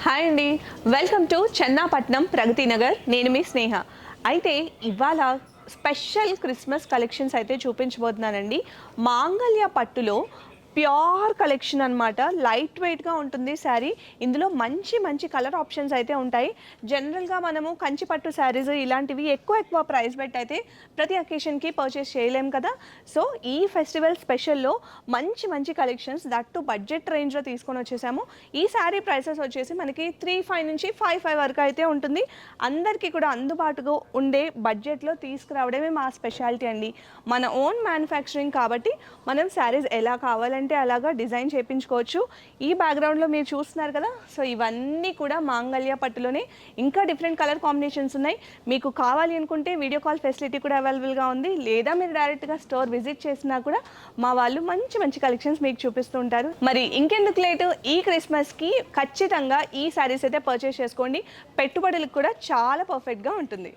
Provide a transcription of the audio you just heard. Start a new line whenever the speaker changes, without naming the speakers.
Hi అండి, welcome to Chennapatnam Pragathi Nagar. నేను మీ స్నేహ. అయితే ఇవాళ స్పెషల్ క్రిస్మస్ కలెక్షన్స్ అయితే చూపించబోతున్నానండి. మాంగళ్య పట్టులో ప్యూర్ కలెక్షన్ అనమాట. లైట్ వెయిట్గా ఉంటుంది శారీ. ఇందులో మంచి మంచి కలర్ ఆప్షన్స్ అయితే ఉంటాయి. జనరల్గా మనము కంచి పట్టు శారీస్ ఇలాంటివి ఎక్కువ ప్రైస్ పెట్టి అయితే ప్రతి అకేషన్కి పర్చేస్ చేయలేం కదా. సో ఈ ఫెస్టివల్ స్పెషల్లో మంచి మంచి కలెక్షన్స్ దట్టు బడ్జెట్ రేంజ్లో తీసుకొని వచ్చేసాము. ఈ శారీ ప్రైసెస్ వచ్చేసి మనకి 3,500 నుంచి 5,500 వరకు అయితే ఉంటుంది. అందరికీ కూడా అందుబాటుగా ఉండే బడ్జెట్లో తీసుకురావడమే మా స్పెషాలిటీ అండి. మన ఓన్ మ్యానుఫ్యాక్చరింగ్ కాబట్టి మనం శారీస్ ఎలా కావాలంటే అలాగా డిజైన్ చేయించుకోవచ్చు. ఈ బ్యాక్గ్రౌండ్లో మీరు చూస్తున్నారు కదా, సో ఇవన్నీ కూడా మాంగళ్య పట్టులోనే. ఇంకా డిఫరెంట్ కలర్ కాంబినేషన్స్ ఉన్నాయి. మీకు కావాలి అనుకుంటే వీడియో కాల్ ఫెసిలిటీ కూడా అవైలబుల్గా ఉంది. లేదా మీరు డైరెక్ట్గా స్టోర్ విజిట్ చేసినా కూడా మా వాళ్ళు మంచి మంచి కలెక్షన్స్ మీకు చూపిస్తూ ఉంటారు. మరి ఇంకెందుకు లేటు, ఈ క్రిస్మస్కి ఖచ్చితంగా ఈ శారీస్ అయితే పర్చేస్ చేసుకోండి. పెట్టుబడులకు కూడా చాలా పర్ఫెక్ట్గా ఉంటుంది.